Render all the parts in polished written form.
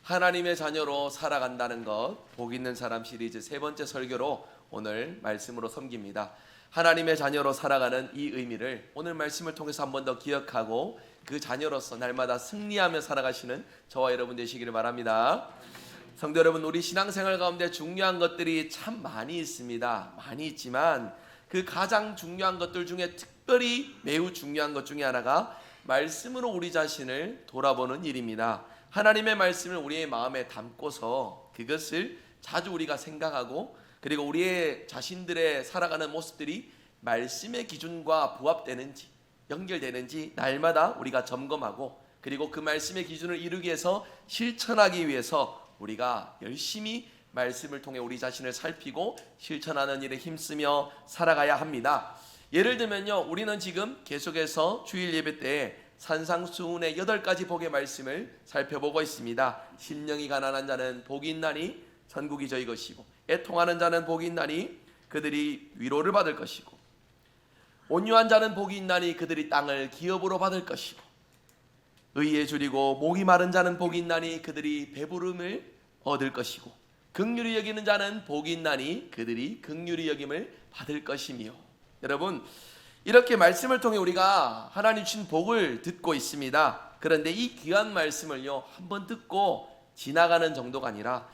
하나님의 자녀로 살아간다는 것, 복 있는 사람 시리즈 세 번째 설교로 오늘 말씀으로 섬깁니다. 하나님의 자녀로 살아가는 이 의미를 오늘 말씀을 통해서 한 번 더 기억하고 그 자녀로서 날마다 승리하며 살아가시는 저와 여러분 되시기를 바랍니다. 성도 여러분, 우리 신앙생활 가운데 중요한 것들이 참 많이 있습니다. 많이 있지만 그 가장 중요한 것들 중에 특별히 매우 중요한 것 중에 하나가 말씀으로 우리 자신을 돌아보는 일입니다. 하나님의 말씀을 우리의 마음에 담고서 그것을 자주 우리가 생각하고, 그리고 우리의 자신들의 살아가는 모습들이 말씀의 기준과 부합되는지 연결되는지 날마다 우리가 점검하고, 그리고 그 말씀의 기준을 이루기 위해서 실천하기 위해서 우리가 열심히 말씀을 통해 우리 자신을 살피고 실천하는 일에 힘쓰며 살아가야 합니다. 예를 들면요, 우리는 지금 계속해서 주일 예배 때 산상수훈의 8가지 복의 말씀을 살펴보고 있습니다. 심령이 가난한 자는 복이 있나니 천국이 저희 것이고, 애통하는 자는 복이 있나니 그들이 위로를 받을 것이고, 온유한 자는 복이 있나니 그들이 땅을 기업으로 받을 것이고, 의에 줄이고 목이 마른 자는 복이 있나니 그들이 배부름을 얻을 것이고, 긍휼히 여기는 자는 복이 있나니 그들이 긍휼히 여김을 받을 것이며. 여러분, 이렇게 말씀을 통해 우리가 하나님 주신 복을 듣고 있습니다. 그런데 이 귀한 말씀을요, 한번 듣고 지나가는 정도가 아니라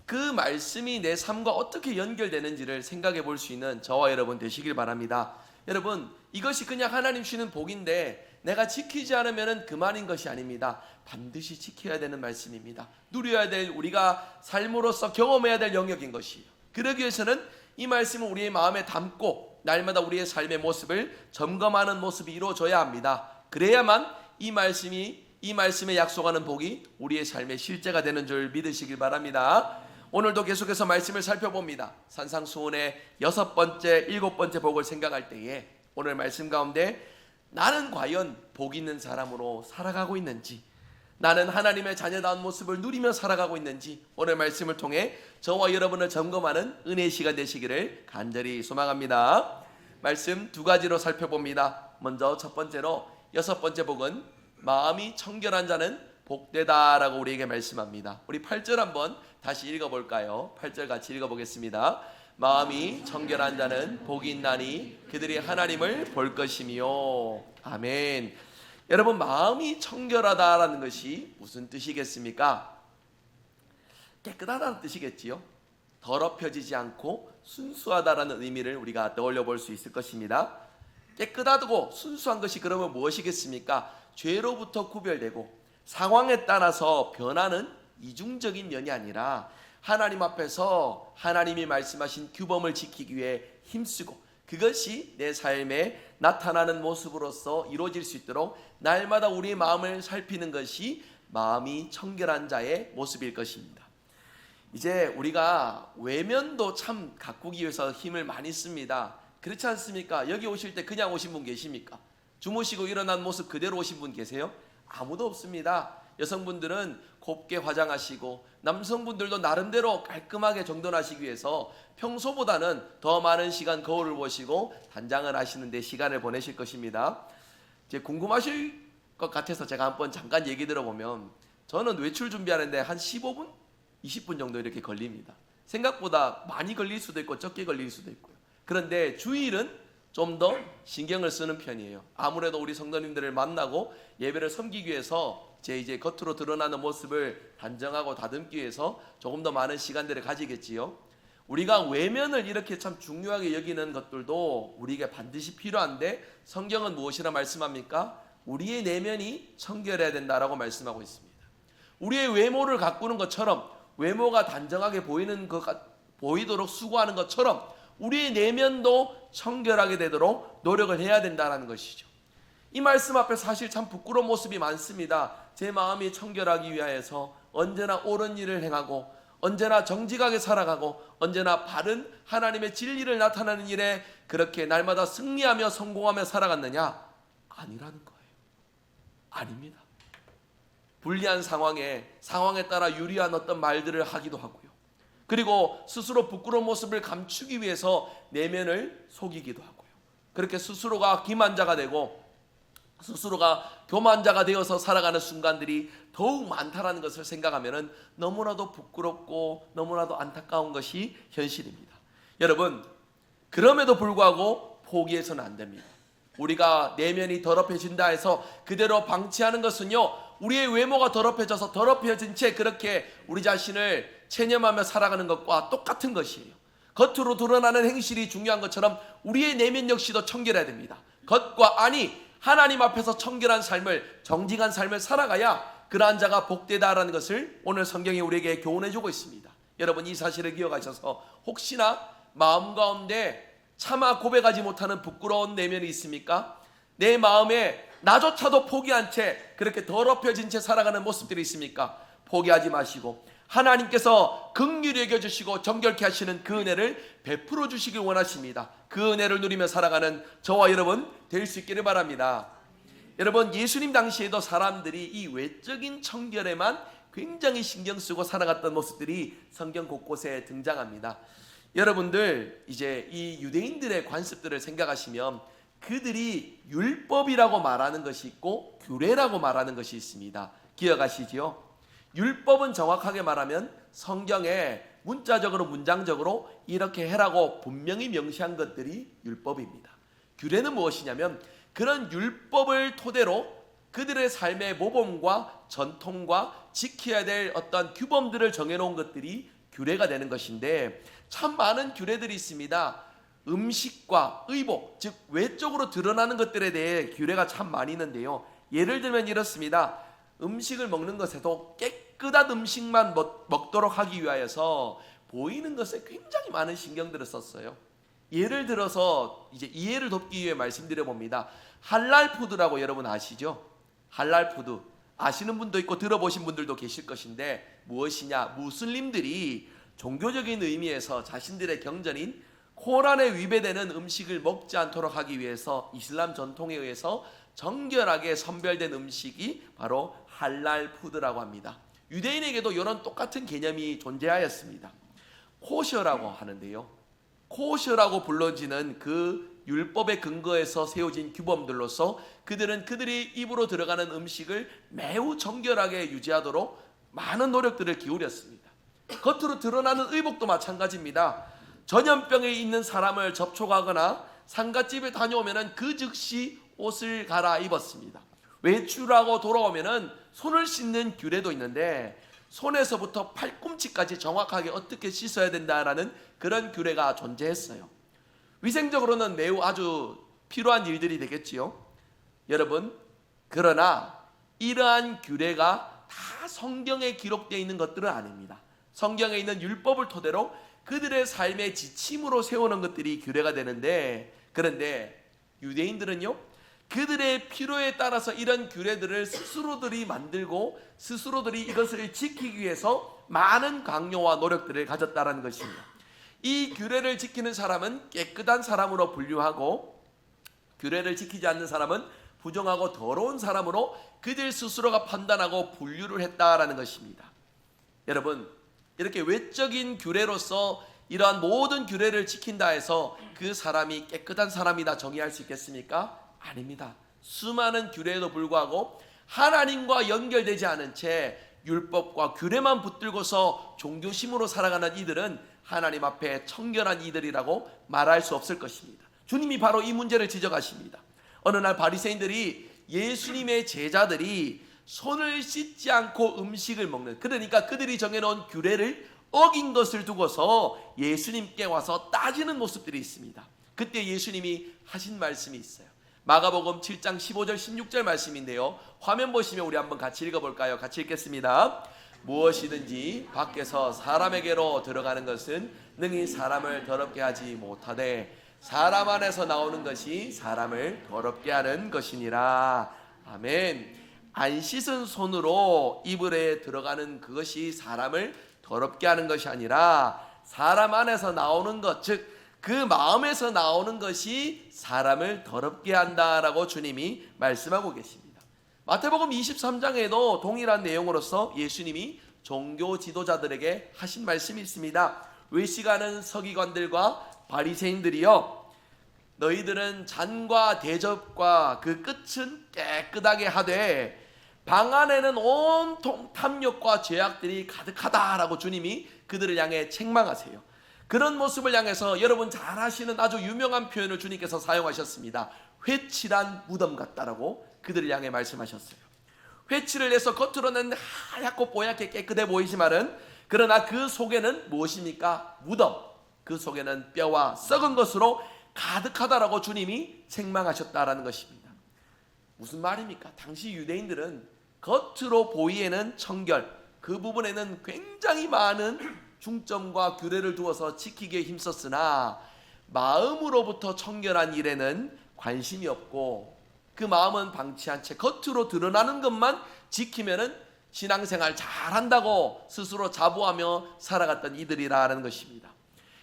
그 말씀이 내 삶과 어떻게 연결되는지를 생각해 볼 수 있는 저와 여러분 되시길 바랍니다. 여러분, 이것이 그냥 하나님 주시는 복인데 내가 지키지 않으면 그만인 것이 아닙니다. 반드시 지켜야 되는 말씀입니다. 누려야 될, 우리가 삶으로서 경험해야 될 영역인 것이에요. 그러기 위해서는 이 말씀을 우리의 마음에 담고 날마다 우리의 삶의 모습을 점검하는 모습이 이루어져야 합니다. 그래야만 이 말씀에 약속하는 복이 우리의 삶의 실제가 되는 줄 믿으시길 바랍니다. 오늘도 계속해서 말씀을 살펴봅니다. 산상수훈의 6번째, 7번째 복을 생각할 때에 오늘 말씀 가운데 나는 과연 복 있는 사람으로 살아가고 있는지, 나는 하나님의 자녀다운 모습을 누리며 살아가고 있는지 오늘 말씀을 통해 저와 여러분을 점검하는 은혜의 시간 되시기를 간절히 소망합니다. 말씀 2가지로 살펴봅니다. 먼저 첫 번째로 6번째 복은 마음이 청결한 자는 복되다라고 우리에게 말씀합니다. 우리 8절 한번 다시 읽어볼까요? 8절 같이 읽어보겠습니다. 마음이 청결한 자는 복이 있나니 그들이 하나님을 볼 것이며. 아멘. 여러분, 마음이 청결하다라는 것이 무슨 뜻이겠습니까? 깨끗하다는 뜻이겠지요. 더럽혀지지 않고 순수하다라는 의미를 우리가 떠올려 볼 수 있을 것입니다. 깨끗하고 순수한 것이 그러면 무엇이겠습니까? 죄로부터 구별되고 상황에 따라서 변하는 이중적인 면이 아니라 하나님 앞에서 하나님이 말씀하신 규범을 지키기 위해 힘쓰고, 그것이 내 삶에 나타나는 모습으로서 이루어질 수 있도록 날마다 우리의 마음을 살피는 것이 마음이 청결한 자의 모습일 것입니다. 이제 우리가 외면도 참 가꾸기 위해서 힘을 많이 씁니다. 그렇지 않습니까? 여기 오실 때 그냥 오신 분 계십니까? 주무시고 일어난 모습 그대로 오신 분 계세요? 아무도 없습니다. 여성분들은 곱게 화장하시고 남성분들도 나름대로 깔끔하게 정돈하시기 위해서 평소보다는 더 많은 시간 거울을 보시고 단장을 하시는데 시간을 보내실 것입니다. 이제 궁금하실 것 같아서 제가 한번 잠깐 얘기 들어보면, 저는 외출 준비하는데 한 15분? 20분 정도 이렇게 걸립니다. 생각보다 많이 걸릴 수도 있고 적게 걸릴 수도 있고요. 그런데 주일은 좀 더 신경을 쓰는 편이에요. 아무래도 우리 성도님들을 만나고 예배를 섬기기 위해서 제 이제 겉으로 드러나는 모습을 단정하고 다듬기 위해서 조금 더 많은 시간들을 가지겠지요. 우리가 외면을 이렇게 참 중요하게 여기는 것들도 우리에게 반드시 필요한데, 성경은 무엇이라 말씀합니까? 우리의 내면이 청결해야 된다라고 말씀하고 있습니다. 우리의 외모를 가꾸는 것처럼, 외모가 단정하게 보이도록 수고하는 것처럼 우리의 내면도 청결하게 되도록 노력을 해야 된다는 것이죠. 이 말씀 앞에 사실 참 부끄러운 모습이 많습니다. 제 마음이 청결하기 위하여서 언제나 옳은 일을 행하고, 언제나 정직하게 살아가고, 언제나 바른 하나님의 진리를 나타내는 일에 그렇게 날마다 승리하며 성공하며 살아갔느냐? 아니라는 거예요. 아닙니다. 불리한 상황에 따라 유리한 어떤 말들을 하기도 하고요. 그리고 스스로 부끄러운 모습을 감추기 위해서 내면을 속이기도 하고요. 그렇게 스스로가 기만자가 되고 스스로가 교만자가 되어서 살아가는 순간들이 더욱 많다라는 것을 생각하면 너무나도 부끄럽고 너무나도 안타까운 것이 현실입니다. 여러분, 그럼에도 불구하고 포기해서는 안 됩니다. 우리가 내면이 더럽혀진다 해서 그대로 방치하는 것은요, 우리의 외모가 더럽혀져서 더럽혀진 채 그렇게 우리 자신을 체념하며 살아가는 것과 똑같은 것이에요. 겉으로 드러나는 행실이 중요한 것처럼 우리의 내면 역시도 청결해야 됩니다. 겉과 안이 하나님 앞에서 청결한 삶을, 정직한 삶을 살아가야 그러한 자가 복되다라는 것을 오늘 성경이 우리에게 교훈해주고 있습니다. 여러분, 이 사실을 기억하셔서 혹시나 마음 가운데 차마 고백하지 못하는 부끄러운 내면이 있습니까? 내 마음에 나조차도 포기한 채 그렇게 더럽혀진 채 살아가는 모습들이 있습니까? 포기하지 마시고 하나님께서 긍휼히 여겨주시고 정결케 하시는 그 은혜를 베풀어 주시길 원하십니다. 그 은혜를 누리며 살아가는 저와 여러분 될 수 있기를 바랍니다. 여러분, 예수님 당시에도 사람들이 이 외적인 청결에만 굉장히 신경 쓰고 살아갔던 모습들이 성경 곳곳에 등장합니다. 여러분들 이제 이 유대인들의 관습들을 생각하시면 그들이 율법이라고 말하는 것이 있고 규례라고 말하는 것이 있습니다. 기억하시지요? 율법은 정확하게 말하면 성경에 문자적으로 문장적으로 이렇게 해라고 분명히 명시한 것들이 율법입니다. 규례는 무엇이냐면 그런 율법을 토대로 그들의 삶의 모범과 전통과 지켜야 될 어떤 규범들을 정해놓은 것들이 규례가 되는 것인데, 참 많은 규례들이 있습니다. 음식과 의복, 즉 외적으로 드러나는 것들에 대해 규례가 참 많이 있는데요. 예를 들면 이렇습니다. 음식을 먹는 것에도 깨끗한 음식만 먹도록 하기 위하여서 보이는 것에 굉장히 많은 신경들을 썼어요. 예를 들어서 이제 이해를 돕기 위해 말씀드려 봅니다. 할랄 푸드라고 여러분 아시죠? 할랄 푸드 아시는 분도 있고 들어보신 분들도 계실 것인데, 무엇이냐? 무슬림들이 종교적인 의미에서 자신들의 경전인 코란에 위배되는 음식을 먹지 않도록 하기 위해서 이슬람 전통에 의해서 정결하게 선별된 음식이 바로 할랄 푸드라고 합니다. 유대인에게도 이런 똑같은 개념이 존재하였습니다. 코셔라고 하는데요, 코셔라고 불러지는 그 율법의 근거에서 세워진 규범들로서 그들은 그들이 입으로 들어가는 음식을 매우 정결하게 유지하도록 많은 노력들을 기울였습니다. 겉으로 드러나는 의복도 마찬가지입니다. 전염병에 있는 사람을 접촉하거나 상갓집에 다녀오면 그 즉시 옷을 갈아입었습니다. 외출하고 돌아오면 손을 씻는 규례도 있는데 손에서부터 팔꿈치까지 정확하게 어떻게 씻어야 된다라는 그런 규례가 존재했어요. 위생적으로는 매우 아주 필요한 일들이 되겠지요. 여러분, 그러나 이러한 규례가 다 성경에 기록되어 있는 것들은 아닙니다. 성경에 있는 율법을 토대로 그들의 삶의 지침으로 세우는 것들이 규례가 되는데, 그런데 유대인들은요, 그들의 필요에 따라서 이런 규례들을 스스로들이 만들고 스스로들이 이것을 지키기 위해서 많은 강요와 노력들을 가졌다는 것입니다. 이 규례를 지키는 사람은 깨끗한 사람으로 분류하고, 규례를 지키지 않는 사람은 부정하고 더러운 사람으로 그들 스스로가 판단하고 분류를 했다라는 것입니다. 여러분, 이렇게 외적인 규례로서 이러한 모든 규례를 지킨다 해서 그 사람이 깨끗한 사람이다 정의할 수 있겠습니까? 아닙니다. 수많은 규례에도 불구하고 하나님과 연결되지 않은 채 율법과 규례만 붙들고서 종교심으로 살아가는 이들은 하나님 앞에 청결한 이들이라고 말할 수 없을 것입니다. 주님이 바로 이 문제를 지적하십니다. 어느 날 바리새인들이 예수님의 제자들이 손을 씻지 않고 음식을 먹는, 그러니까 그들이 정해놓은 규례를 어긴 것을 두고서 예수님께 와서 따지는 모습들이 있습니다. 그때 예수님이 하신 말씀이 있어요. 마가복음 7장 15절 16절 말씀인데요, 화면 보시면 우리 한번 같이 읽어볼까요? 같이 읽겠습니다. 무엇이든지 밖에서 사람에게로 들어가는 것은 능히 사람을 더럽게 하지 못하되 사람 안에서 나오는 것이 사람을 더럽게 하는 것이니라. 아멘. 안 씻은 손으로 이불에 들어가는 그것이 사람을 더럽게 하는 것이 아니라 사람 안에서 나오는 것, 즉 그 마음에서 나오는 것이 사람을 더럽게 한다라고 주님이 말씀하고 계십니다. 마태복음 23장에도 동일한 내용으로서 예수님이 종교 지도자들에게 하신 말씀이 있습니다. 외식하는 서기관들과 바리새인들이여, 너희들은 잔과 대접과 그 끝은 깨끗하게 하되 방 안에는 온통 탐욕과 죄악들이 가득하다라고 주님이 그들을 향해 책망하세요. 그런 모습을 향해서 여러분 잘 아시는 아주 유명한 표현을 주님께서 사용하셨습니다. 회칠한 무덤 같다라고 그들을 향해 말씀하셨어요. 회칠을 해서 겉으로는 하얗고 뽀얗게 깨끗해 보이지만은 그러나 그 속에는 무엇입니까? 무덤. 그 속에는 뼈와 썩은 것으로 가득하다라고 주님이 책망하셨다라는 것입니다. 무슨 말입니까? 당시 유대인들은 겉으로 보이에는 청결, 그 부분에는 굉장히 많은 중점과 규례를 두어서 지키기에 힘썼으나 마음으로부터 청결한 일에는 관심이 없고 그 마음은 방치한 채 겉으로 드러나는 것만 지키면은 신앙생활 잘한다고 스스로 자부하며 살아갔던 이들이라는 것입니다.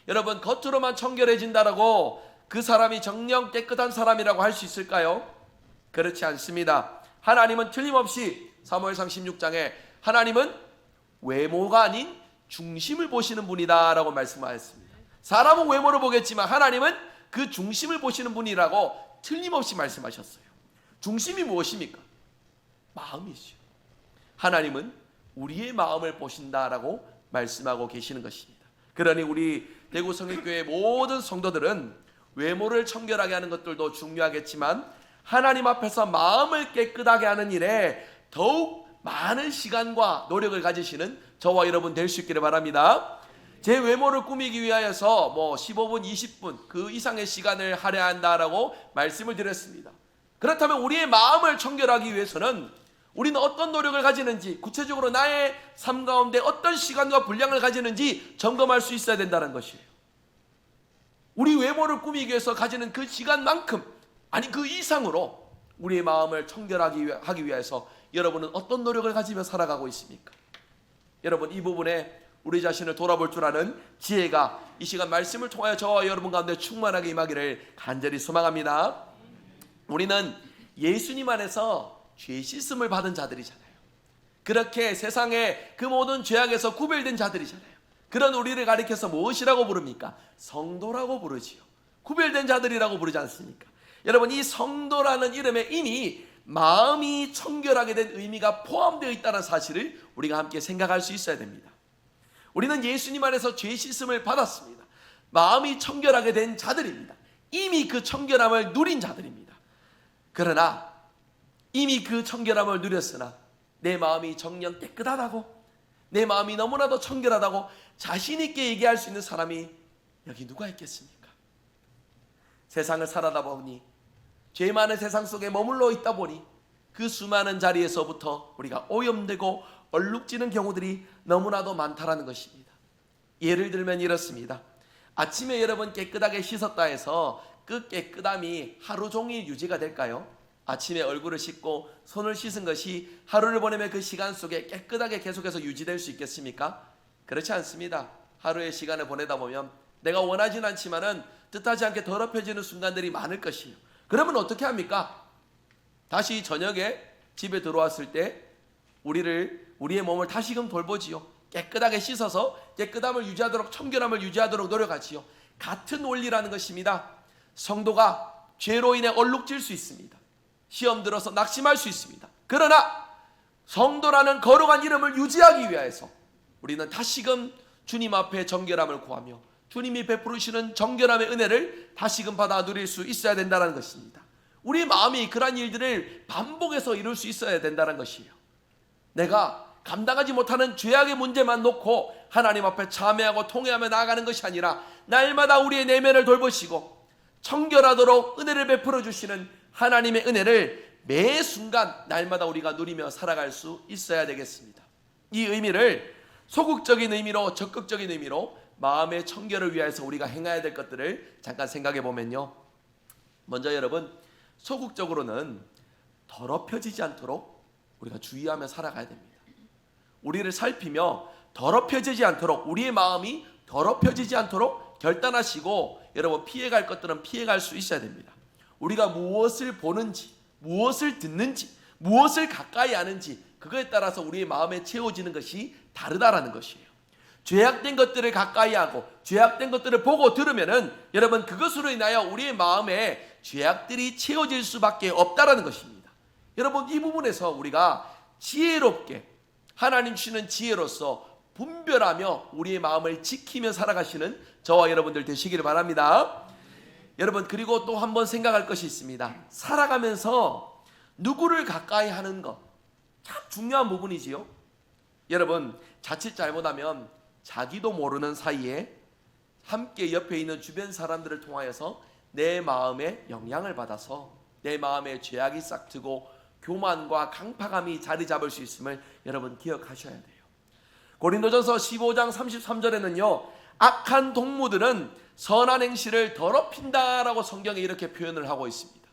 여러분, 겉으로만 청결해진다라고 그 사람이 정녕 깨끗한 사람이라고 할 수 있을까요? 그렇지 않습니다. 하나님은 틀림없이 사무엘상 16장에 하나님은 외모가 아닌 중심을 보시는 분이다 라고 말씀하셨습니다. 사람은 외모를 보겠지만 하나님은 그 중심을 보시는 분이라고 틀림없이 말씀하셨어요. 중심이 무엇입니까? 마음이죠. 하나님은 우리의 마음을 보신다라고 말씀하고 계시는 것입니다. 그러니 우리 대구 성립교회 모든 성도들은 외모를 청결하게 하는 것들도 중요하겠지만 하나님 앞에서 마음을 깨끗하게 하는 일에 더욱 많은 시간과 노력을 가지시는 저와 여러분 될 수 있기를 바랍니다. 제 외모를 꾸미기 위하여서 15분, 20분 그 이상의 시간을 할애한다라고 말씀을 드렸습니다. 그렇다면 우리의 마음을 청결하기 위해서는 우리는 어떤 노력을 가지는지, 구체적으로 나의 삶 가운데 어떤 시간과 분량을 가지는지 점검할 수 있어야 된다는 것이에요. 우리 외모를 꾸미기 위해서 가지는 그 시간만큼, 아니 그 이상으로 우리의 마음을 청결하기 위해서 여러분은 어떤 노력을 가지며 살아가고 있습니까? 여러분, 이 부분에 우리 자신을 돌아볼 줄 아는 지혜가 이 시간 말씀을 통하여 저와 여러분 가운데 충만하게 임하기를 간절히 소망합니다. 우리는 예수님 안에서 죄 씻음을 받은 자들이잖아요. 그렇게 세상의 그 모든 죄악에서 구별된 자들이잖아요. 그런 우리를 가리켜서 무엇이라고 부릅니까? 성도라고 부르지요. 구별된 자들이라고 부르지 않습니까? 여러분, 이 성도라는 이름에 이미 마음이 청결하게 된 의미가 포함되어 있다는 사실을 우리가 함께 생각할 수 있어야 됩니다. 우리는 예수님 안에서 죄 씻음을 받았습니다. 마음이 청결하게 된 자들입니다. 이미 그 청결함을 누린 자들입니다. 그러나 이미 그 청결함을 누렸으나 내 마음이 정녕 깨끗하다고, 내 마음이 너무나도 청결하다고 자신 있게 얘기할 수 있는 사람이 여기 누가 있겠습니까? 세상을 살아다 보니, 죄 많은 세상 속에 머물러 있다 보니 그 수많은 자리에서부터 우리가 오염되고 얼룩지는 경우들이 너무나도 많다라는 것입니다. 예를 들면 이렇습니다. 아침에 여러분 깨끗하게 씻었다 해서 그 깨끗함이 하루 종일 유지가 될까요? 아침에 얼굴을 씻고 손을 씻은 것이 하루를 보내면 그 시간 속에 깨끗하게 계속해서 유지될 수 있겠습니까? 그렇지 않습니다. 하루의 시간을 보내다 보면 내가 원하진 않지만은 뜻하지 않게 더럽혀지는 순간들이 많을 것이에요. 그러면 어떻게 합니까? 다시 저녁에 집에 들어왔을 때 우리의 몸을 다시금 돌보지요. 깨끗하게 씻어서 깨끗함을 유지하도록, 청결함을 유지하도록 노력하지요. 같은 원리라는 것입니다. 성도가 죄로 인해 얼룩질 수 있습니다. 시험 들어서 낙심할 수 있습니다. 그러나 성도라는 거룩한 이름을 유지하기 위해서 우리는 다시금 주님 앞에 정결함을 구하며 주님이 베푸시는 정결함의 은혜를 다시금 받아 누릴 수 있어야 된다는 것입니다. 우리 마음이 그러한 일들을 반복해서 이룰 수 있어야 된다는 것이에요. 내가 감당하지 못하는 죄악의 문제만 놓고 하나님 앞에 참회하고 통회하며 나아가는 것이 아니라 날마다 우리의 내면을 돌보시고 청결하도록 은혜를 베풀어 주시는 하나님의 은혜를 매 순간 날마다 우리가 누리며 살아갈 수 있어야 되겠습니다. 이 의미를 소극적인 의미로, 적극적인 의미로 마음의 청결을 위해서 우리가 행해야 될 것들을 잠깐 생각해 보면요. 먼저 여러분, 소극적으로는 더럽혀지지 않도록 우리가 주의하며 살아가야 됩니다. 우리를 살피며 더럽혀지지 않도록, 우리의 마음이 더럽혀지지 않도록 결단하시고 여러분 피해갈 것들은 피해갈 수 있어야 됩니다. 우리가 무엇을 보는지, 무엇을 듣는지, 무엇을 가까이 하는지 그거에 따라서 우리의 마음에 채워지는 것이 다르다라는 것이에요. 죄악된 것들을 가까이 하고 죄악된 것들을 보고 들으면은 여러분 그것으로 인하여 우리의 마음에 죄악들이 채워질 수밖에 없다라는 것입니다. 여러분 이 부분에서 우리가 지혜롭게 하나님 주시는 지혜로서 분별하며 우리의 마음을 지키며 살아가시는 저와 여러분들 되시기를 바랍니다. 여러분 그리고 또 한번 생각할 것이 있습니다. 살아가면서 누구를 가까이 하는 것 참 중요한 부분이지요. 여러분 자칫 잘못하면 자기도 모르는 사이에 함께 옆에 있는 주변 사람들을 통하여서 내 마음에 영향을 받아서 내 마음에 죄악이 싹트고 교만과 강팍함이 자리 잡을 수 있음을 여러분 기억하셔야 돼요. 고린도전서 15장 33절에는요 악한 동무들은 선한 행실을 더럽힌다라고 성경에 이렇게 표현을 하고 있습니다.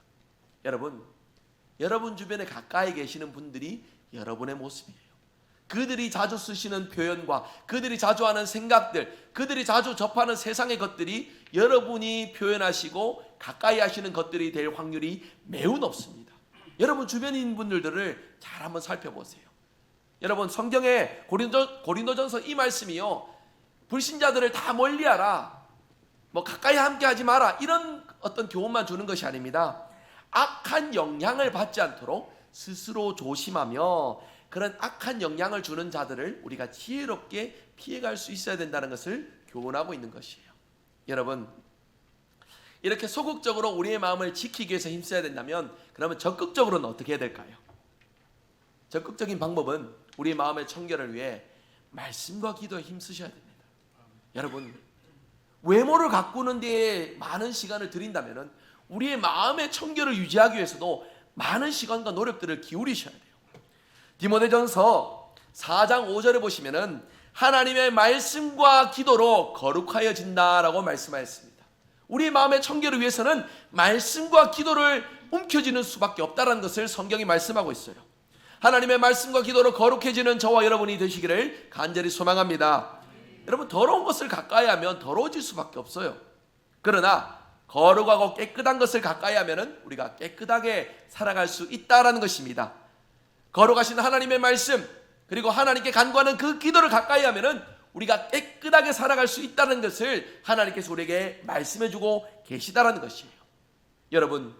여러분 주변에 가까이 계시는 분들이 여러분의 모습이에요. 그들이 자주 쓰시는 표현과 그들이 자주 하는 생각들, 그들이 자주 접하는 세상의 것들이 여러분이 표현하시고 가까이 하시는 것들이 될 확률이 매우 높습니다. 여러분 주변인 분들을 잘 한번 살펴보세요. 여러분 성경에 고린도전서 이 말씀이요 불신자들을 다 멀리하라, 가까이 함께 하지 마라, 이런 어떤 교훈만 주는 것이 아닙니다. 악한 영향을 받지 않도록 스스로 조심하며 그런 악한 영향을 주는 자들을 우리가 지혜롭게 피해갈 수 있어야 된다는 것을 교훈하고 있는 것이에요. 여러분 이렇게 소극적으로 우리의 마음을 지키기 위해서 힘써야 된다면 그러면 적극적으로는 어떻게 해야 될까요? 적극적인 방법은 우리의 마음의 청결을 위해 말씀과 기도에 힘쓰셔야 됩니다. 여러분 외모를 가꾸는 데에 많은 시간을 들인다면 우리의 마음의 청결을 유지하기 위해서도 많은 시간과 노력들을 기울이셔야 돼요. 디모데전서 4장 5절에 보시면은 하나님의 말씀과 기도로 거룩하여진다라고 말씀하였습니다. 우리의 마음의 청결을 위해서는 말씀과 기도를 움켜쥐는 수밖에 없다는 것을 성경이 말씀하고 있어요. 하나님의 말씀과 기도로 거룩해지는 저와 여러분이 되시기를 간절히 소망합니다. 여러분 더러운 것을 가까이 하면 더러워질 수밖에 없어요. 그러나 거룩하고 깨끗한 것을 가까이 하면 우리가 깨끗하게 살아갈 수 있다는 것입니다. 거룩하신 하나님의 말씀 그리고 하나님께 간구하는 그 기도를 가까이 하면 우리가 깨끗하게 살아갈 수 있다는 것을 하나님께서 우리에게 말씀해주고 계시다는 것이에요. 여러분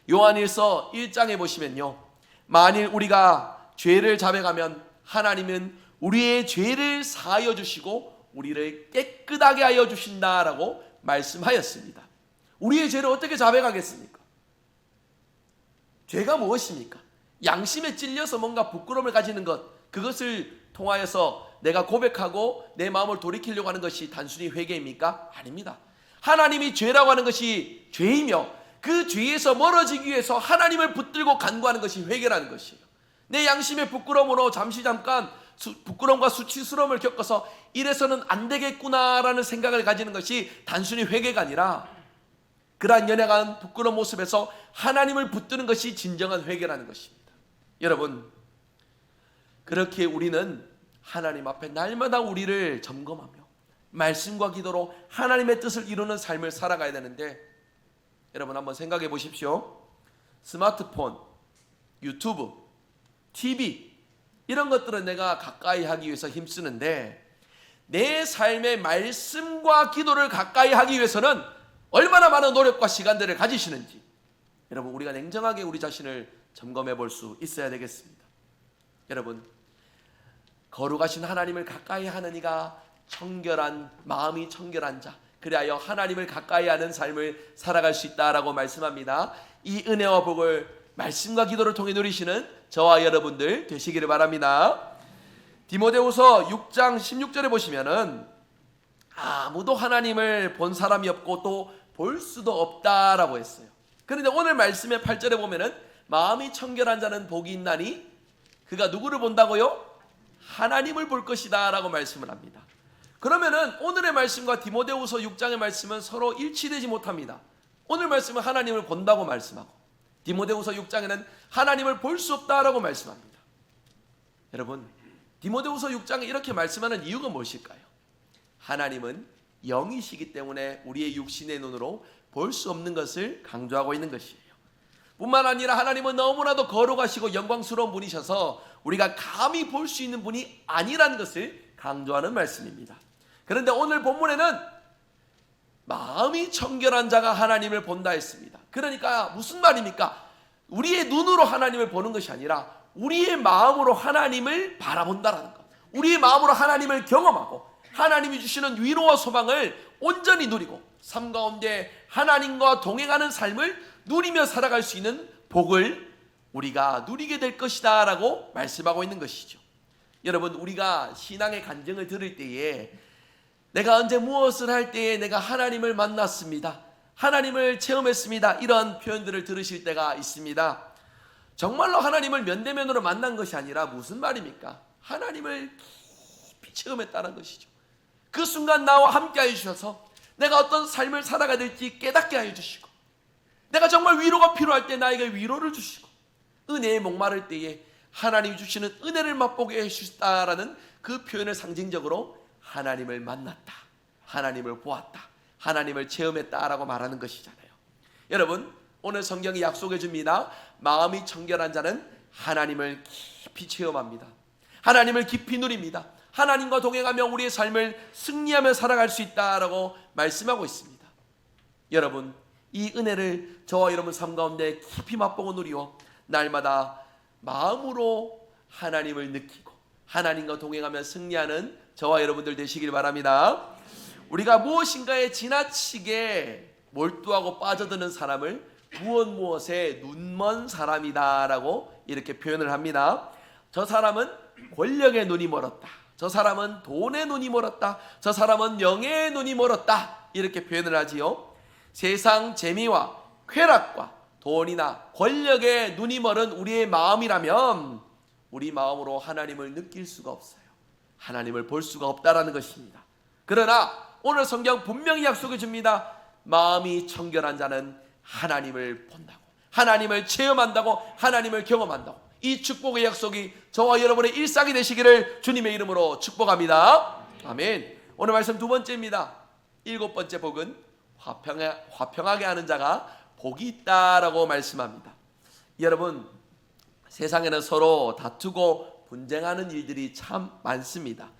요한일서 1장에 보시면요 만일 우리가 죄를 자백하면 하나님은 우리의 죄를 사하여 주시고 우리를 깨끗하게 하여 주신다라고 말씀하였습니다. 우리의 죄를 어떻게 자백하겠습니까? 죄가 무엇입니까? 양심에 찔려서 뭔가 부끄러움을 가지는 것, 그것을 통하여서 내가 고백하고 내 마음을 돌이키려고 하는 것이 단순히 회개입니까? 아닙니다. 하나님이 죄라고 하는 것이 죄이며 그 죄에서 멀어지기 위해서 하나님을 붙들고 간구하는 것이 회개라는 것이에요. 내 양심의 부끄러움으로 잠깐 부끄러움과 수치스러움을 겪어서 이래서는 안 되겠구나라는 생각을 가지는 것이 단순히 회개가 아니라 그러한 연약한 부끄러운 모습에서 하나님을 붙드는 것이 진정한 회개라는 것입니다. 여러분 그렇게 우리는 하나님 앞에 날마다 우리를 점검하며 말씀과 기도로 하나님의 뜻을 이루는 삶을 살아가야 되는데 여러분 한번 생각해 보십시오. 스마트폰, 유튜브, TV 이런 것들은 내가 가까이 하기 위해서 힘쓰는데 내 삶의 말씀과 기도를 가까이 하기 위해서는 얼마나 많은 노력과 시간들을 가지시는지 여러분 우리가 냉정하게 우리 자신을 점검해 볼 수 있어야 되겠습니다. 여러분 거룩하신 하나님을 가까이 하는 이가 청결한 마음이 청결한 자 그리하여 하나님을 가까이 하는 삶을 살아갈 수 있다라고 말씀합니다. 이 은혜와 복을 말씀과 기도를 통해 누리시는 저와 여러분들 되시기를 바랍니다. 디모데후서 6장 16절에 보시면은 아무도 하나님을 본 사람이 없고 또 볼 수도 없다라고 했어요. 그런데 오늘 말씀의 8절에 보면은 마음이 청결한 자는 복이 있나니 그가 누구를 본다고요? 하나님을 볼 것이다 라고 말씀을 합니다. 그러면은 오늘의 말씀과 디모데후서 6장의 말씀은 서로 일치되지 못합니다. 오늘 말씀은 하나님을 본다고 말씀하고 디모데후서 6장에는 하나님을 볼 수 없다라고 말씀합니다. 여러분 디모데후서 6장에 이렇게 말씀하는 이유가 무엇일까요? 하나님은 영이시기 때문에 우리의 육신의 눈으로 볼 수 없는 것을 강조하고 있는 것이에요. 뿐만 아니라 하나님은 너무나도 거룩하시고 영광스러운 분이셔서 우리가 감히 볼 수 있는 분이 아니라는 것을 강조하는 말씀입니다. 그런데 오늘 본문에는 마음이 청결한 자가 하나님을 본다 했습니다. 그러니까 무슨 말입니까? 우리의 눈으로 하나님을 보는 것이 아니라 우리의 마음으로 하나님을 바라본다라는 것. 우리의 마음으로 하나님을 경험하고 하나님이 주시는 위로와 소망을 온전히 누리고 삶 가운데 하나님과 동행하는 삶을 누리며 살아갈 수 있는 복을 우리가 누리게 될 것이다 라고 말씀하고 있는 것이죠. 여러분, 우리가 신앙의 간증을 들을 때에 내가 언제 무엇을 할 때에 내가 하나님을 만났습니다, 하나님을 체험했습니다, 이런 표현들을 들으실 때가 있습니다. 정말로 하나님을 면대면으로 만난 것이 아니라 무슨 말입니까? 하나님을 깊이 체험했다는 것이죠. 그 순간 나와 함께 해주셔서 내가 어떤 삶을 살아가야 될지 깨닫게 해주시고, 내가 정말 위로가 필요할 때 나에게 위로를 주시고, 은혜에 목마를 때에 하나님이 주시는 은혜를 맛보게 해주셨다라는 그 표현을 상징적으로 하나님을 만났다, 하나님을 보았다, 하나님을 체험했다라고 말하는 것이잖아요. 여러분, 오늘 성경이 약속해 줍니다. 마음이 청결한 자는 하나님을 깊이 체험합니다. 하나님을 깊이 누립니다. 하나님과 동행하며 우리의 삶을 승리하며 살아갈 수 있다라고 말씀하고 있습니다. 여러분, 이 은혜를 저와 여러분 삶 가운데 깊이 맛보고 누리어 날마다 마음으로 하나님을 느끼고 하나님과 동행하며 승리하는 저와 여러분들 되시길 바랍니다. 우리가 무엇인가에 지나치게 몰두하고 빠져드는 사람을 무엇에 눈먼 사람이다 라고 이렇게 표현을 합니다. 저 사람은 권력에 눈이 멀었다, 저 사람은 돈에 눈이 멀었다, 저 사람은 명예에 눈이 멀었다, 이렇게 표현을 하지요. 세상 재미와 쾌락과 돈이나 권력에 눈이 멀은 우리의 마음이라면 우리 마음으로 하나님을 느낄 수가 없어요. 하나님을 볼 수가 없다라는 것입니다. 그러나 오늘 성경 분명히 약속해 줍니다. 마음이 청결한 자는 하나님을 본다고, 하나님을 체험한다고, 하나님을 경험한다고. 이 축복의 약속이 저와 여러분의 일상이 되시기를 주님의 이름으로 축복합니다. 아멘. 오늘 말씀 두 번째입니다. 7번째 복은 화평하게 하는 자가 복이 있다라고 말씀합니다. 여러분, 세상에는 서로 다투고 분쟁하는 일들이 참 많습니다.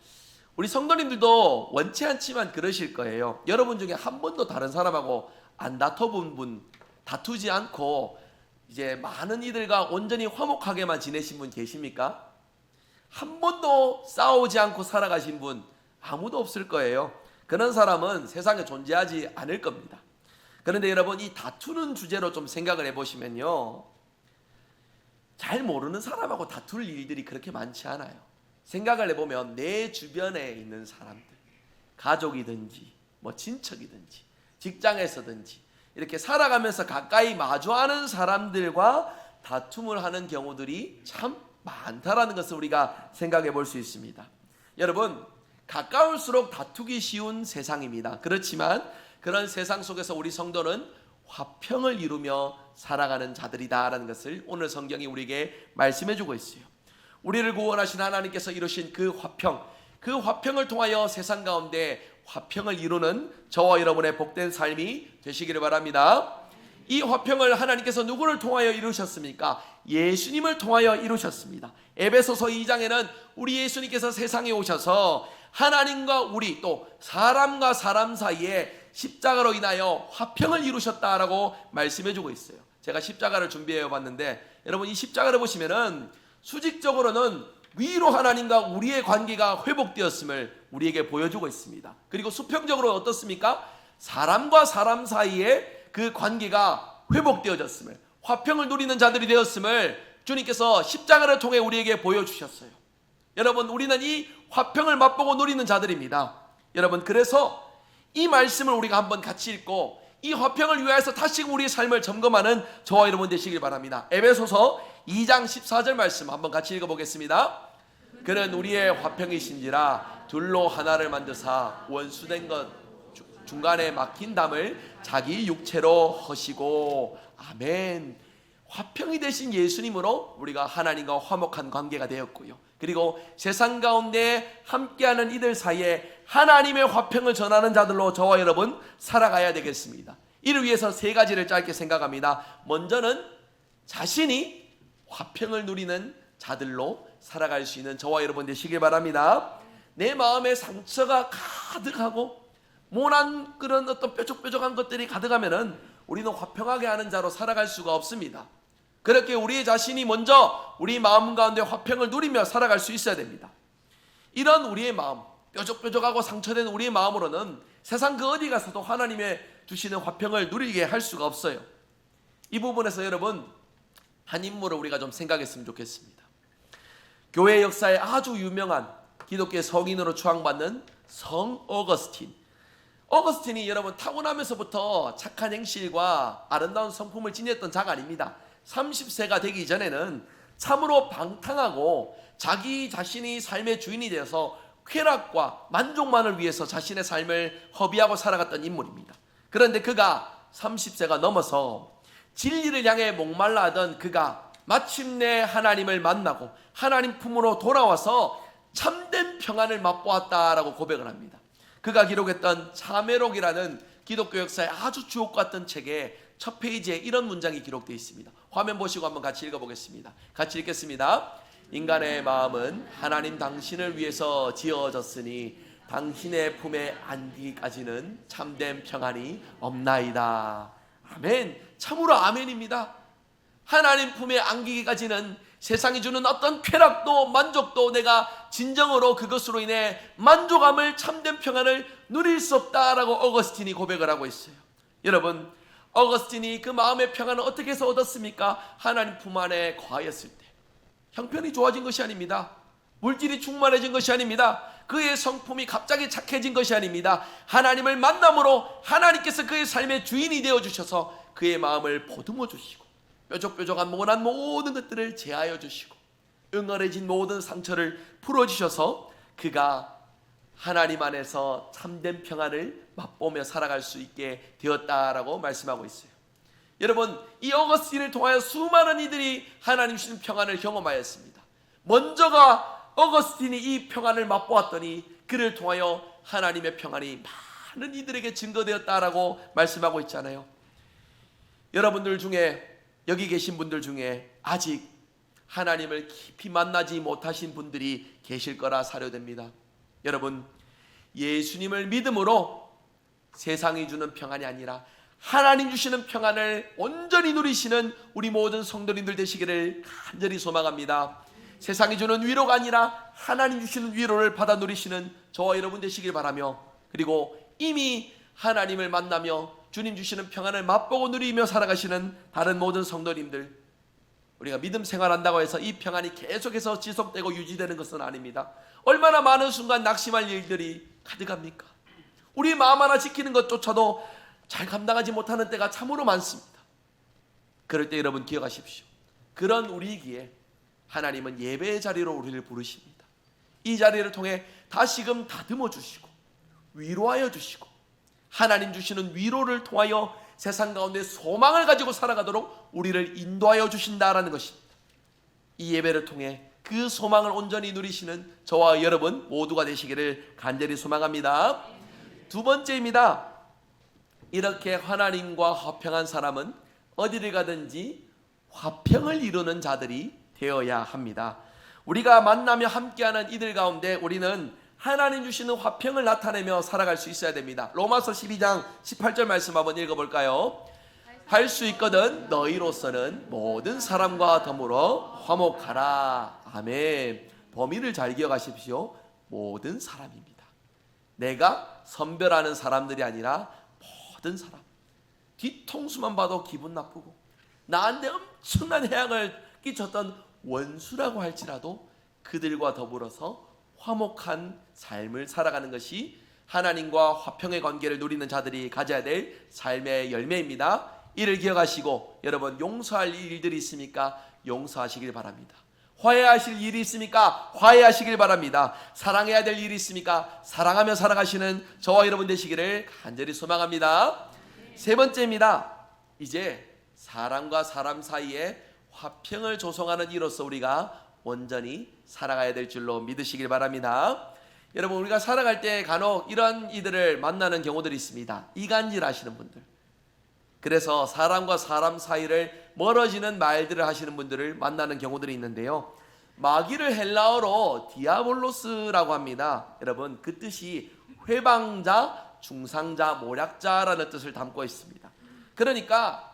우리 성도님들도 원치 않지만 그러실 거예요. 여러분 중에 한 번도 다른 사람하고 안 다퉈본 분, 다투지 않고 이제 많은 이들과 온전히 화목하게만 지내신 분 계십니까? 한 번도 싸우지 않고 살아가신 분 아무도 없을 거예요. 그런 사람은 세상에 존재하지 않을 겁니다. 그런데 여러분, 이 다투는 주제로 좀 생각을 해보시면요, 잘 모르는 사람하고 다툴 일들이 그렇게 많지 않아요. 생각을 해보면 내 주변에 있는 사람들, 가족이든지 뭐 친척이든지 직장에서든지 이렇게 살아가면서 가까이 마주하는 사람들과 다툼을 하는 경우들이 참 많다라는 것을 우리가 생각해 볼 수 있습니다. 여러분, 가까울수록 다투기 쉬운 세상입니다. 그렇지만 그런 세상 속에서 우리 성도는 화평을 이루며 살아가는 자들이다라는 것을 오늘 성경이 우리에게 말씀해 주고 있어요. 우리를 구원하신 하나님께서 이루신 그 화평을 통하여 세상 가운데 화평을 이루는 저와 여러분의 복된 삶이 되시기를 바랍니다. 이 화평을 하나님께서 누구를 통하여 이루셨습니까? 예수님을 통하여 이루셨습니다. 에베소서 2장에는 우리 예수님께서 세상에 오셔서 하나님과 우리 또 사람과 사람 사이에 십자가로 인하여 화평을 이루셨다라고 말씀해 주고 있어요. 제가 십자가를 준비해 봤는데 여러분, 이 십자가를 보시면은 수직적으로는 위로 하나님과 우리의 관계가 회복되었음을 우리에게 보여주고 있습니다. 그리고 수평적으로 어떻습니까? 사람과 사람 사이에 그 관계가 회복되어졌음을, 화평을 누리는 자들이 되었음을 주님께서 십자가를 통해 우리에게 보여주셨어요. 여러분, 우리는 이 화평을 맛보고 누리는 자들입니다. 여러분, 그래서 이 말씀을 우리가 한번 같이 읽고 이 화평을 위하여서 다시 우리의 삶을 점검하는 저와 여러분 되시길 바랍니다. 에베소서 2장 14절 말씀 한번 같이 읽어보겠습니다. 그는 우리의 화평이신지라 둘로 하나를 만드사 원수된 것 중간에 막힌 담을 자기 육체로 허시고. 아멘. 화평이 되신 예수님으로 우리가 하나님과 화목한 관계가 되었고요. 그리고 세상 가운데 함께하는 이들 사이에 하나님의 화평을 전하는 자들로 저와 여러분 살아가야 되겠습니다. 이를 위해서 세 가지를 짧게 생각합니다. 먼저는 자신이 화평을 누리는 자들로 살아갈 수 있는 저와 여러분 되시길 바랍니다. 내 마음에 상처가 가득하고 모난 그런 어떤 뾰족뾰족한 것들이 가득하면은 우리는 화평하게 하는 자로 살아갈 수가 없습니다. 그렇게 우리 자신이 먼저 우리 마음 가운데 화평을 누리며 살아갈 수 있어야 됩니다. 이런 우리의 마음, 뾰족뾰족하고 상처된 우리의 마음으로는 세상 그 어디 가서도 하나님의 주시는 화평을 누리게 할 수가 없어요. 이 부분에서 여러분 한 인물을 우리가 좀 생각했으면 좋겠습니다. 교회 역사에 아주 유명한 기독교의 성인으로 추앙받는 성 어거스틴. 어거스틴이 여러분 타고나면서부터 착한 행실과 아름다운 성품을 지녔던 자가 아닙니다. 30세가 되기 전에는 참으로 방탕하고 자기 자신이 삶의 주인이 되어서 쾌락과 만족만을 위해서 자신의 삶을 허비하고 살아갔던 인물입니다. 그런데 그가 30세가 넘어서 진리를 향해 목말라 하던 그가 마침내 하나님을 만나고 하나님 품으로 돌아와서 참된 평안을 맛보았다라고 고백을 합니다. 그가 기록했던 참회록이라는 기독교 역사의 아주 주옥 같은 책의 첫 페이지에 이런 문장이 기록되어 있습니다. 화면 보시고 한번 같이 읽어보겠습니다. 같이 읽겠습니다. 인간의 마음은 하나님 당신을 위해서 지어졌으니 당신의 품에 안기까지는 참된 평안이 없나이다. 아멘. 참으로 아멘입니다. 하나님 품에 안기기까지는 세상이 주는 어떤 쾌락도 만족도 내가 진정으로 그것으로 인해 만족함을 참된 평안을 누릴 수 없다라고 어거스틴이 고백을 하고 있어요. 여러분, 어거스틴이 그 마음의 평안을 어떻게 해서 얻었습니까? 하나님 품 안에 거하였을 때. 형편이 좋아진 것이 아닙니다. 물질이 충만해진 것이 아닙니다. 그의 성품이 갑자기 착해진 것이 아닙니다. 하나님을 만남으로 하나님께서 그의 삶의 주인이 되어주셔서 그의 마음을 보듬어 주시고 뾰족뾰족한 모난 모든 것들을 제하여 주시고 응어해진 모든 상처를 풀어주셔서 그가 하나님 안에서 참된 평안을 맛보며 살아갈 수 있게 되었다라고 말씀하고 있어요. 여러분, 이 어거스틴을 통하여 수많은 이들이 하나님 주신 평안을 경험하였습니다. 먼저가 어거스틴이 이 평안을 맛보았더니 그를 통하여 하나님의 평안이 많은 이들에게 증거되었다라고 말씀하고 있잖아요. 여러분들 중에 여기 계신 분들 중에 아직 하나님을 깊이 만나지 못하신 분들이 계실 거라 사료됩니다. 여러분, 예수님을 믿음으로 세상이 주는 평안이 아니라 하나님 주시는 평안을 온전히 누리시는 우리 모든 성도님들 되시기를 간절히 소망합니다. 세상이 주는 위로가 아니라 하나님 주시는 위로를 받아 누리시는 저와 여러분 되시길 바라며, 그리고 이미 하나님을 만나며 주님 주시는 평안을 맛보고 누리며 살아가시는 다른 모든 성도님들, 우리가 믿음 생활한다고 해서 이 평안이 계속해서 지속되고 유지되는 것은 아닙니다. 얼마나 많은 순간 낙심할 일들이 가득합니까? 우리 마음 하나 지키는 것조차도 잘 감당하지 못하는 때가 참으로 많습니다. 그럴 때 여러분 기억하십시오. 그런 우리이기에 하나님은 예배의 자리로 우리를 부르십니다. 이 자리를 통해 다시금 다듬어 주시고 위로하여 주시고 하나님 주시는 위로를 통하여 세상 가운데 소망을 가지고 살아가도록 우리를 인도하여 주신다라는 것입니다. 이 예배를 통해 그 소망을 온전히 누리시는 저와 여러분 모두가 되시기를 간절히 소망합니다. 두 번째입니다. 이렇게 하나님과 화평한 사람은 어디를 가든지 화평을 이루는 자들이 되어야 합니다. 우리가 만나며 함께하는 이들 가운데 우리는 하나님 주시는 화평을 나타내며 살아갈 수 있어야 됩니다. 로마서 12장 18절 말씀 한번 읽어볼까요? 할 수 있거든 너희로서는 모든 사람과 더불어 화목하라. 아멘. 범위를 잘 기억하십시오. 모든 사람입니다. 내가 선별하는 사람들이 아니라 모든 사람. 뒤통수만 봐도 기분 나쁘고 나한테 엄청난 해악을 끼쳤던 원수라고 할지라도 그들과 더불어서 화목한 삶을 살아가는 것이 하나님과 화평의 관계를 누리는 자들이 가져야 될 삶의 열매입니다. 이를 기억하시고 여러분, 용서할 일들이 있습니까? 용서하시길 바랍니다. 화해하실 일이 있습니까? 화해하시길 바랍니다. 사랑해야 될 일이 있습니까? 사랑하며 살아가시는 저와 여러분 되시기를 간절히 소망합니다. 세 번째입니다. 이제 사람과 사람 사이에 화평을 조성하는 이로서 우리가 온전히 살아가야 될 줄로 믿으시길 바랍니다. 여러분, 우리가 살아갈 때 간혹 이런 이들을 만나는 경우들이 있습니다. 이간질 하시는 분들, 그래서 사람과 사람 사이를 멀어지는 말들을 하시는 분들을 만나는 경우들이 있는데요, 마귀를 헬라어로 디아볼로스라고 합니다. 여러분, 그 뜻이 회방자, 중상자, 모략자라는 뜻을 담고 있습니다. 그러니까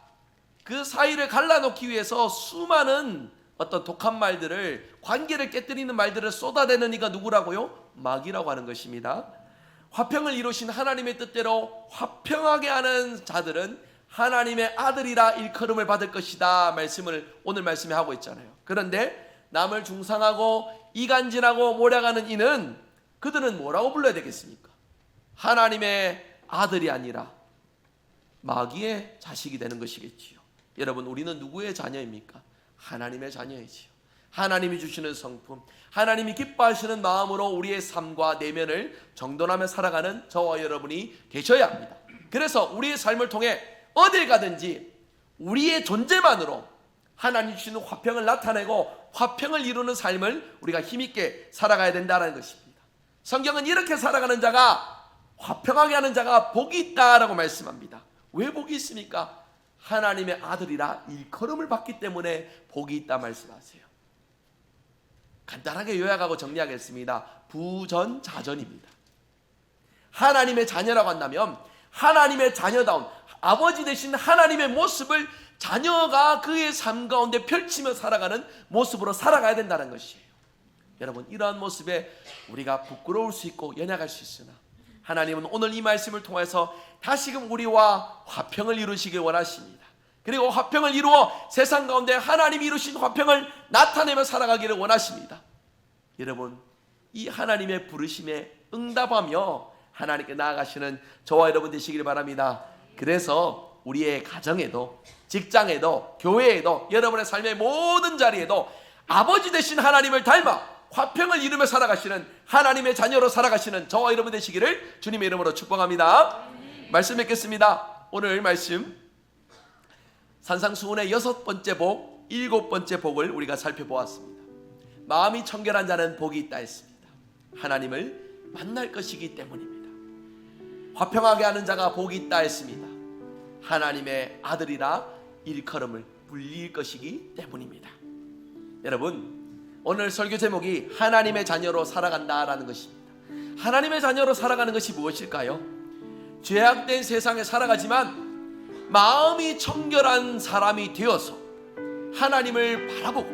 그 사이를 갈라놓기 위해서 수많은 어떤 독한 말들을, 관계를 깨뜨리는 말들을 쏟아내는 이가 누구라고요? 마귀라고 하는 것입니다. 화평을 이루신 하나님의 뜻대로 화평하게 하는 자들은 하나님의 아들이라 일컬음을 받을 것이다 말씀을 오늘 말씀에 하고 있잖아요. 그런데 남을 중상하고 이간질하고 모략하는 이는, 그들은 뭐라고 불러야 되겠습니까? 하나님의 아들이 아니라 마귀의 자식이 되는 것이겠지요. 여러분, 우리는 누구의 자녀입니까? 하나님의 자녀이지요. 하나님이 주시는 성품, 하나님이 기뻐하시는 마음으로 우리의 삶과 내면을 정돈하며 살아가는 저와 여러분이 계셔야 합니다. 그래서 우리의 삶을 통해 어딜 가든지 우리의 존재만으로 하나님 주시는 화평을 나타내고 화평을 이루는 삶을 우리가 힘있게 살아가야 된다는 것입니다. 성경은 이렇게 살아가는 자가, 화평하게 하는 자가 복이 있다라고 말씀합니다. 왜 복이 있습니까? 하나님의 아들이라 일컬음을 받기 때문에 복이 있다 말씀하세요. 간단하게 요약하고 정리하겠습니다. 부전자전입니다. 하나님의 자녀라고 한다면 하나님의 자녀다운 아버지 되신 하나님의 모습을 자녀가 그의 삶 가운데 펼치며 살아가는 모습으로 살아가야 된다는 것이에요. 여러분, 이러한 모습에 우리가 부끄러울 수 있고 연약할 수 있으나 하나님은 오늘 이 말씀을 통해서 다시금 우리와 화평을 이루시길 원하십니다. 그리고 화평을 이루어 세상 가운데 하나님이 이루신 화평을 나타내며 살아가기를 원하십니다. 여러분, 이 하나님의 부르심에 응답하며 하나님께 나아가시는 저와 여러분 되시길 바랍니다. 그래서 우리의 가정에도, 직장에도, 교회에도, 여러분의 삶의 모든 자리에도 아버지 되신 하나님을 닮아 화평을 이루며 살아가시는 하나님의 자녀로 살아가시는 저와 여러분 되시기를 주님의 이름으로 축복합니다. 말씀 뵙겠습니다. 오늘 말씀 산상수훈의 6번째 복, 7번째 복을 우리가 살펴보았습니다. 마음이 청결한 자는 복이 있다 했습니다. 하나님을 만날 것이기 때문입니다. 화평하게 하는 자가 복이 있다 했습니다. 하나님의 아들이라 일컬음을 불릴 것이기 때문입니다. 여러분, 오늘 설교 제목이 하나님의 자녀로 살아간다라는 것입니다. 하나님의 자녀로 살아가는 것이 무엇일까요? 죄악된 세상에 살아가지만 마음이 청결한 사람이 되어서 하나님을 바라보고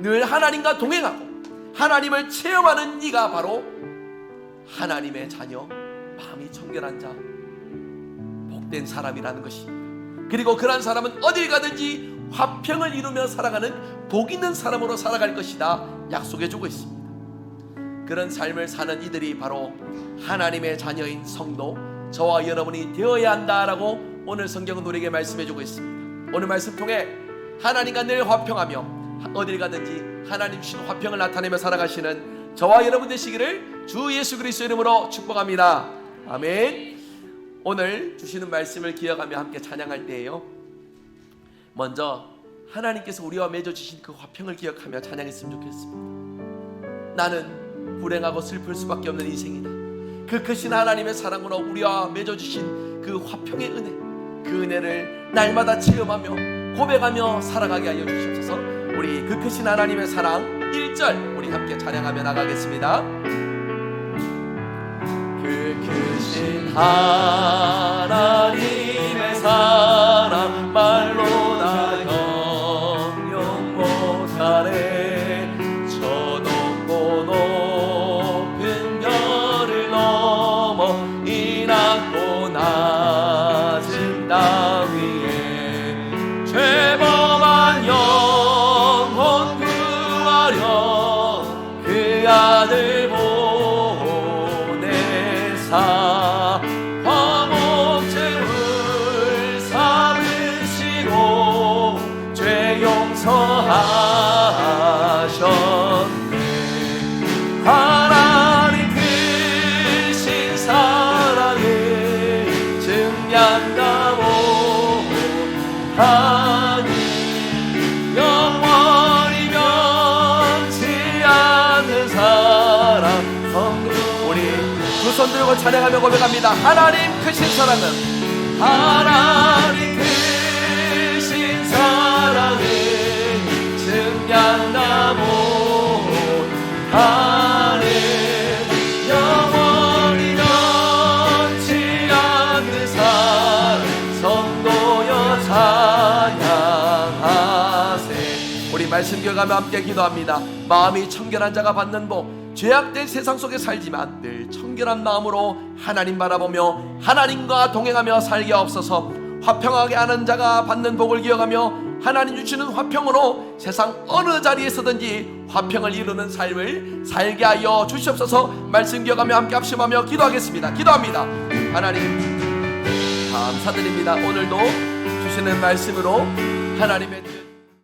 늘 하나님과 동행하고 하나님을 체험하는 이가 바로 하나님의 자녀, 마음이 청결한 자, 복된 사람이라는 것입니다. 그리고 그런 사람은 어딜 가든지 화평을 이루며 살아가는 복 있는 사람으로 살아갈 것이다 약속해주고 있습니다. 그런 삶을 사는 이들이 바로 하나님의 자녀인 성도, 저와 여러분이 되어야 한다라고 오늘 성경은 우리에게 말씀해주고 있습니다. 오늘 말씀 통해 하나님과 늘 화평하며 어딜 가든지 하나님 주신 화평을 나타내며 살아가시는 저와 여러분 되시기를 주 예수 그리스도 이름으로 축복합니다. 아멘. 오늘 주시는 말씀을 기억하며 함께 찬양할 때에요, 먼저 하나님께서 우리와 맺어주신 그 화평을 기억하며 찬양했으면 좋겠습니다. 나는 불행하고 슬플 수밖에 없는 인생이다. 그 크신 하나님의 사랑으로 우리와 맺어주신 그 화평의 은혜, 그 은혜를 날마다 체험하며 고백하며 살아가게 하여 주시옵소서. 우리 그 크신 하나님의 사랑 1절 우리 함께 찬양하며 나가겠습니다. 그 크신 하나님의 사랑 말로 다 형용 못하네. 저 높고 높은 별을 넘어 이 낮고 낮은 땅 위에 죄범한 영혼 구하려 그 아들 보내사 화목제물 삼으시고 죄 용서하셨네. 하나님 크신 사랑을 증량하고 하니 영원히 변치 않는 사랑. 우리 두 손 들고 찬양하며 고백합니다. 하나님 크신 사랑은, 하나님 크신 사랑은 증량나무 하늘 영원히 변치 않는 사랑 성도여 찬양하세. 우리 말씀 기억하며 함께 기도합니다. 마음이 청결한 자가 받는 복, 죄악된 세상 속에 살지만 늘 청결한 마음으로 하나님 바라보며 하나님과 동행하며 살게 하옵소서. 화평하게 하는 자가 받는 복을 기억하며 하나님 주시는 화평으로 세상 어느 자리에서든지 화평을 이루는 삶을 살게 하여 주시옵소서. 말씀 기억하며 함께 합심하며 기도하겠습니다. 기도합니다. 하나님 감사드립니다. 오늘도 주시는 말씀으로 하나님의